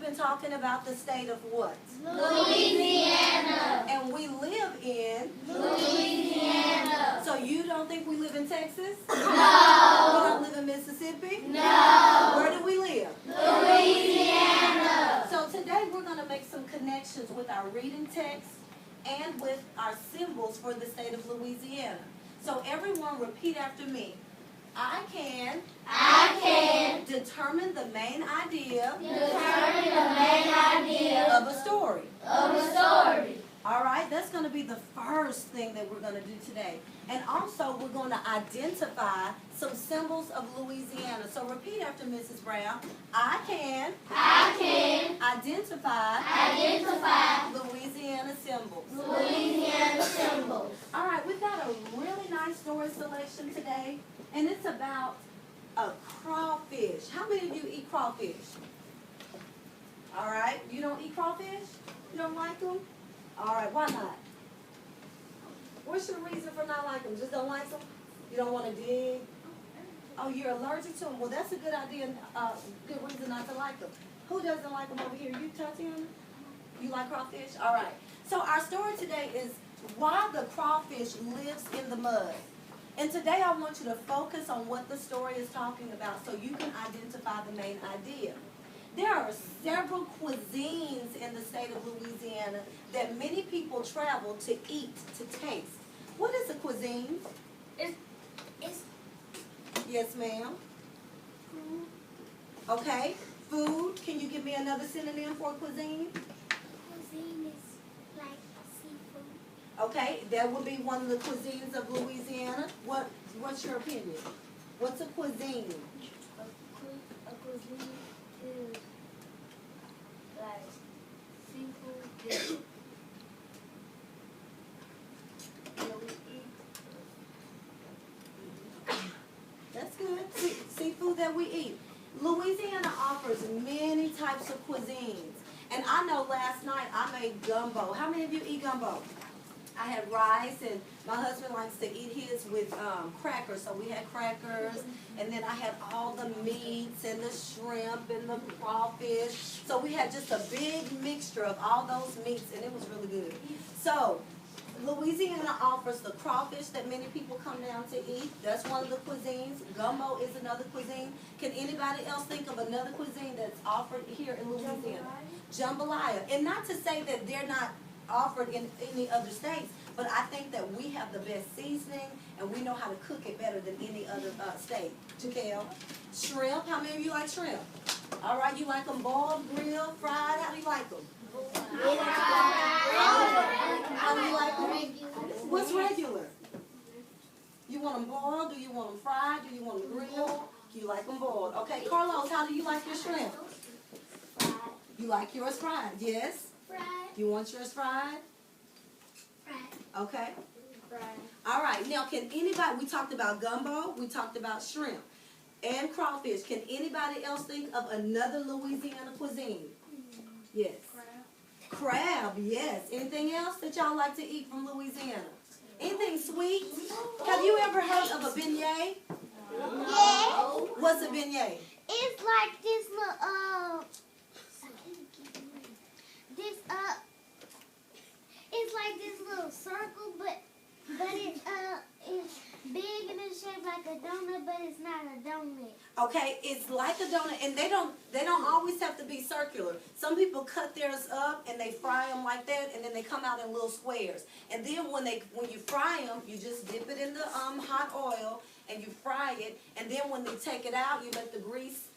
been talking about the state of what? Louisiana. And we live in Louisiana. So you don't think we live in Texas? No. We don't live in Mississippi? No. Where do we live? Louisiana. So today we're going to make some connections with our reading text and with our symbols for the state of Louisiana. So everyone repeat after me. I can determine the main idea of a story. All right, that's going to be the first thing that we're going to do today. And also, we're going to identify some symbols of Louisiana. So repeat after Mrs. Brown. I can identify Louisiana symbols. All right, we've got a really nice story selection today, and it's about a crawfish. How many of you eat crawfish? All right, you don't eat crawfish? You don't like them? All right, why not? What's your reason for not liking them? Just don't like them? You don't want to dig? Oh, you're allergic to them? Well, that's a good idea, good reason not to like them. Who doesn't like them over here? You, Tatiana? You like crawfish? All right. So our story today is why the crawfish lives in the mud. And today I want you to focus on what the story is talking about so you can identify the main idea. There are several cuisines in the state of Louisiana that many people travel to eat, to taste. What is a cuisine? It's Yes, ma'am. Okay. Food. Can you give me another synonym for cuisine? cuisine is like seafood. Okay, that would be one of the cuisines of Louisiana. What's your opinion? What's a cuisine? A cuisine is like seafood that we eat. That's good. Seafood that we eat. Louisiana offers many types of cuisines. And I know last night I made gumbo. How many of you eat gumbo? I had rice, and my husband likes to eat his with crackers. So we had crackers, and then I had all the meats and the shrimp and the crawfish. So we had just a big mixture of all those meats, and it was really good. So Louisiana offers the crawfish that many people come down to eat. That's one of the cuisines. Gumbo is another cuisine. Can anybody else think of another cuisine that's offered here in Louisiana? Jambalaya. And not to say that they're not offered in any other states, but I think that we have the best seasoning and we know how to cook it better than any other state. Jaquel. Shrimp. How many of you like shrimp? All right, you like them boiled, grilled, fried? How do you like them? How do you like them? What's regular? You want them boiled? Do you want them fried? Do you want them grilled? You like them boiled. Okay, Carlos, how do you like your shrimp? Fried. You like yours fried? Yes? Fried. You want yours fried? Fried. Okay. Fried. All right. Now, can anybody, we talked about gumbo, we talked about shrimp and crawfish. Can anybody else think of another Louisiana cuisine? Yes. Crab, yes. Anything else that y'all like to eat from Louisiana? Anything sweet? Have you ever heard of a beignet? Yeah. What's a beignet? It's like this little it's like this little circle, but it's big and it's shaped like a donut, but it's not a donut. Okay, it's like a donut, and they don't always have to be circular. Some people cut theirs up and they fry them like that, and then they come out in little squares. And then when you fry them, you just dip it in the hot oil and you fry it. And then when they take it out, you let the grease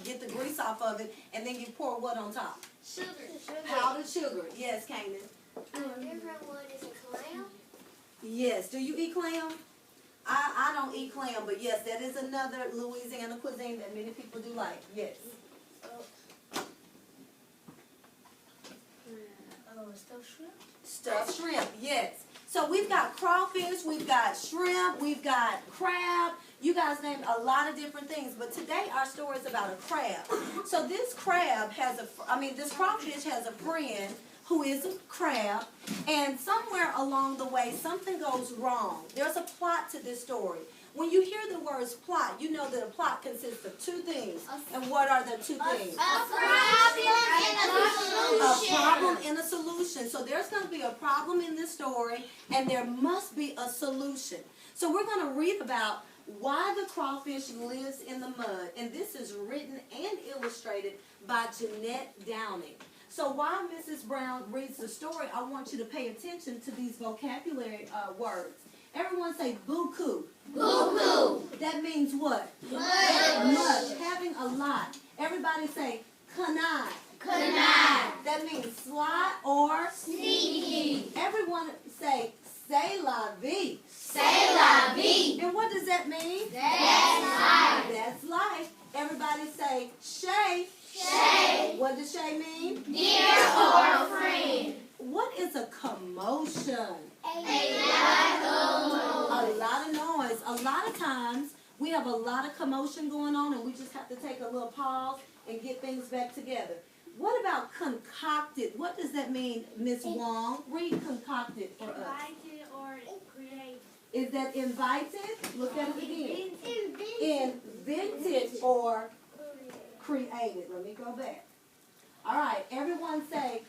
get the grease off of it, and then you pour what on top? Sugar. Powdered sugar. Yes, Kanan. Different one is a clam. Yes. Do you eat clam? I don't eat clam, but yes, that is another Louisiana cuisine that many people do like. Yes. Stuffed shrimp. Stuffed shrimp, yes. So we've got crawfish, we've got shrimp, we've got crab. You guys named a lot of different things, but today our story is about a crab. So this crawfish has a friend who is a crab, and somewhere along the way something goes wrong. There's a plot to this story. When you hear the words plot, you know that a plot consists of two things. And what are the two things? A problem and a solution. A problem and a solution. So there's going to be a problem in this story, and there must be a solution. So we're going to read about why the crawfish lives in the mud. And this is written and illustrated by Jeanette Downing. So while Mrs. Brown reads the story, I want you to pay attention to these vocabulary words. Everyone say buku. Buku. That means what? Much. Having a lot. Everybody say kanai. Kanai. That means sly or Sneaky. Everyone say c'est la vie. C'est la vie. And what does that mean? That's life. That's life. Everybody say shay. Shay. What does shay mean? Dear or friend. What is a commotion? A lot of noise. A lot of times we have a lot of commotion going on and we just have to take a little pause and get things back together. What about concocted? What does that mean, Miss Wong? Read concocted for us. Invited or created. Is that invited? Look at it again. Invented or created. Let me go back. All right, everyone say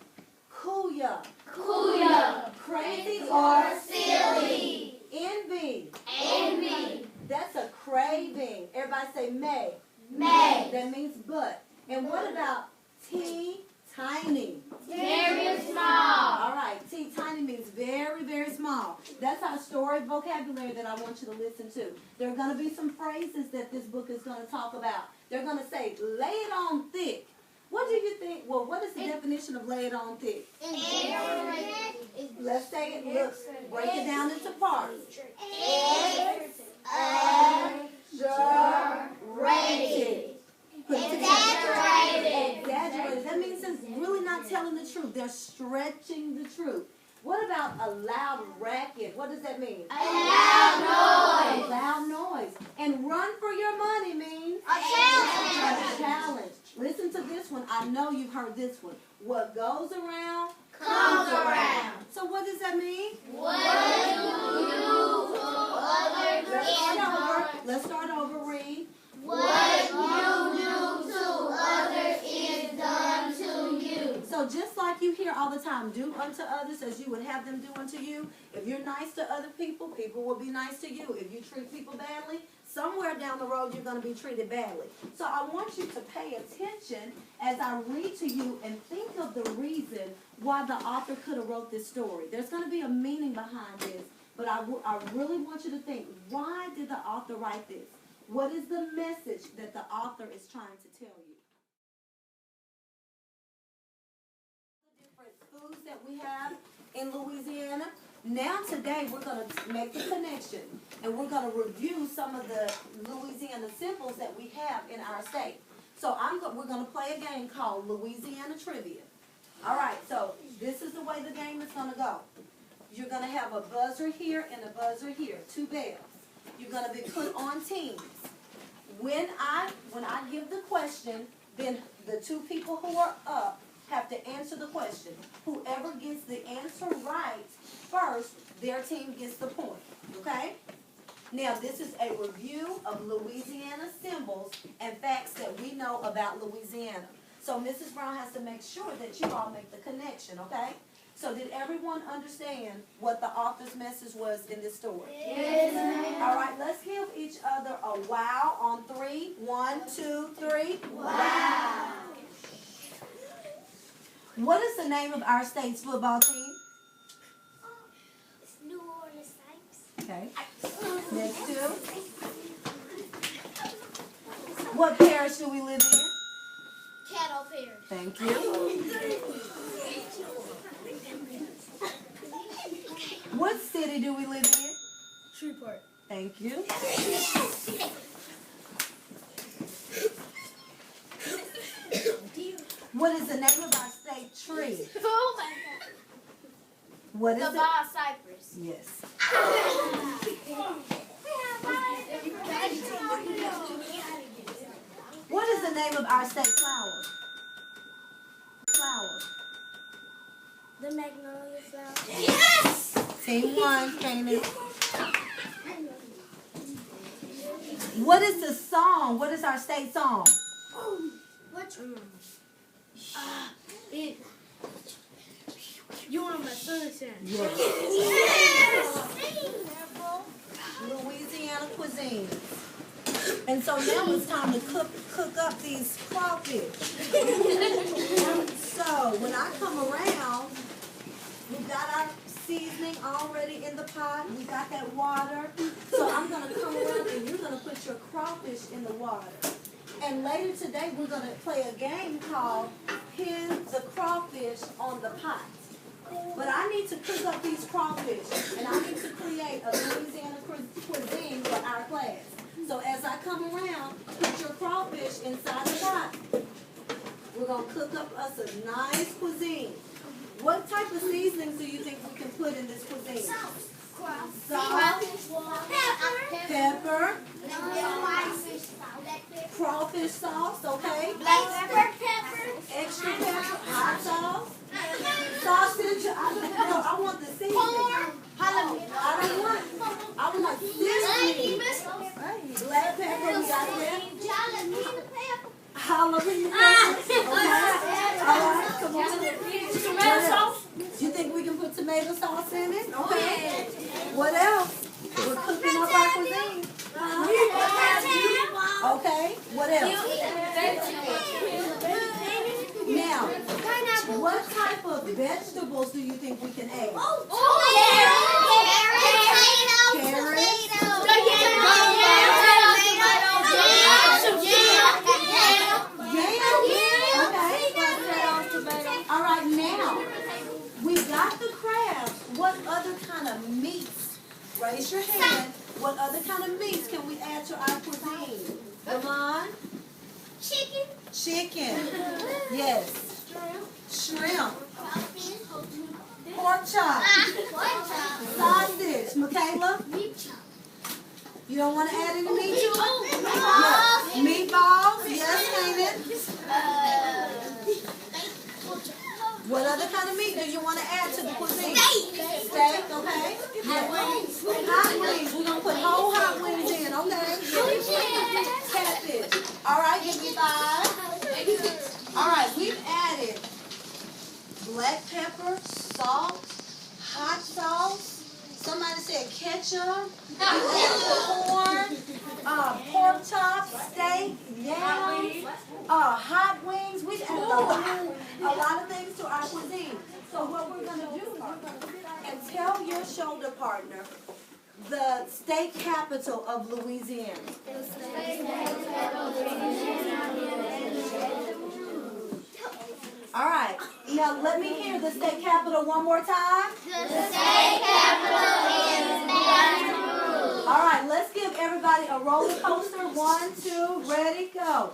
kuya. Kuya. Crazy or silly. envy. Envy. That's a craving. Everybody say may. May. That means but. And what about teeny tiny? Very small. All right, teeny tiny means very, very small. That's our story vocabulary that I want you to listen to. There are going to be some phrases that this book is going to talk about. They're going to say, lay it on thick. What do you think? Well, what is the definition of lay it on thick? Let's say it. Look, break it down into parts. Exaggerated. Exaggerated. That means it's really not telling the truth. They're stretching the truth. What about a loud racket? What does that mean? A loud noise. A loud noise. And run for your money means? A challenge. A challenge. Listen to this one. I know you've heard this one. What goes around Comes around. So what does that mean? What you do to others Let's start over. Read. What you do to others is done to you. So just like you hear all the time, do unto others as you would have them do unto you. If you're nice to other people, people will be nice to you. If you treat people badly, somewhere down the road you're going to be treated badly. So I want you to pay attention as I read to you and think of the reason why the author could have wrote this story. There's going to be a meaning behind this, but I really want you to think, why did the author write this? What is the message that the author is trying to tell you? The different foods that we have in Louisiana. Now today we're going to make the connection and we're going to review some of the Louisiana symbols that we have in our state. So we're going to play a game called Louisiana Trivia. All right, so this is the way the game is going to go. You're going to have a buzzer here and a buzzer here, 2 bells. You're going to be put on teams. When I give the question, then the 2 people who are up have to answer the question. Whoever gets the answer right first, their team gets the point. Okay? Now, this is a review of Louisiana symbols and facts that we know about Louisiana. So Mrs. Brown has to make sure that you all make the connection, okay? So did everyone understand what the author's message was in this story? Yes, ma'am. All right, let's give each other a wow on 3. 1, 2, 3. Wow. What is the name of our state's football team? It's New Orleans Saints. Okay. Next 2. What parish do we live in? Caddo Parish. Thank you. What city do we live in? Shreveport. Thank you. What is the name of our state tree? Oh my God. What is The it? Ball Cypress. Yes. What is the name of our state flower? Flower. Team one, Canaan. What is the song? What is our state song? You are my sunshine. Yes. Louisiana cuisine. And so now it's time to cook up these crawfish. So when I come around, we got our seasoning already in the pot. We got that water. So I'm going to come around and you're going to put your crawfish in the water. And later today we're going to play a game called Pin the Crawfish on the Pot. But I need to cook up these crawfish and I need to create a Louisiana cuisine for our class. So as I come around, put your crawfish inside the pot. We're going to cook up us a nice cuisine. What type of seasonings do you think we can put in this cuisine? Salt, pepper, crawfish sauce, okay? Extra pepper, hot sauce, sausage. I want the seasoning. I want seasoning. Black pepper, we got that. Jalapeno peppers, okay? All right, come on. Tomato sauce. You think we can put tomato sauce in it? Okay. What else? We're cooking up our cuisine. Okay. What else? Now, what type of vegetables do you think we can add? All right, now, we got the crabs. What other kind of meats? Raise your hand. What other kind of meats can we add to our cuisine? Lamont? Chicken. Yes. Shrimp. Pork chop. Sausage. Michaela? You don't want to add any meat to it? Yes. Meatballs? Yes, Canaan. What other kind of meat do you want to add to the cuisine? Steak, okay? Hot wings. Hot wings. We're going to put whole hot wings in, okay? Catfish. All right, give me 5. All right, we've added black pepper, salt, hot sauce. Somebody said ketchup. We added corn, pork chops, steak, yams, hot wings. We've added a lot of things to our cuisine. So what we're going to do is we're going to sit and tell your shoulder partner the state capital of Louisiana. All right. Now let me hear the state capital one more time. The state capital is Baton Rouge. All right. Let's give everybody a roller coaster. 1, 2, ready, go.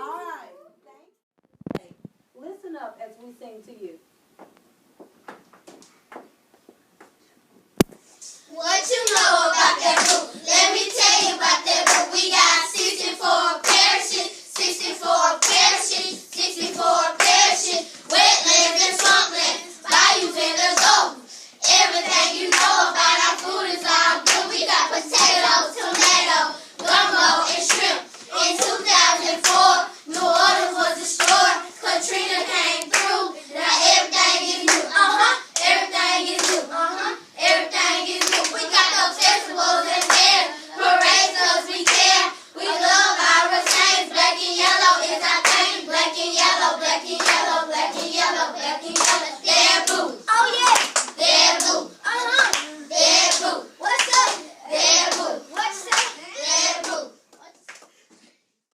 All right. Listen up as we sing to you.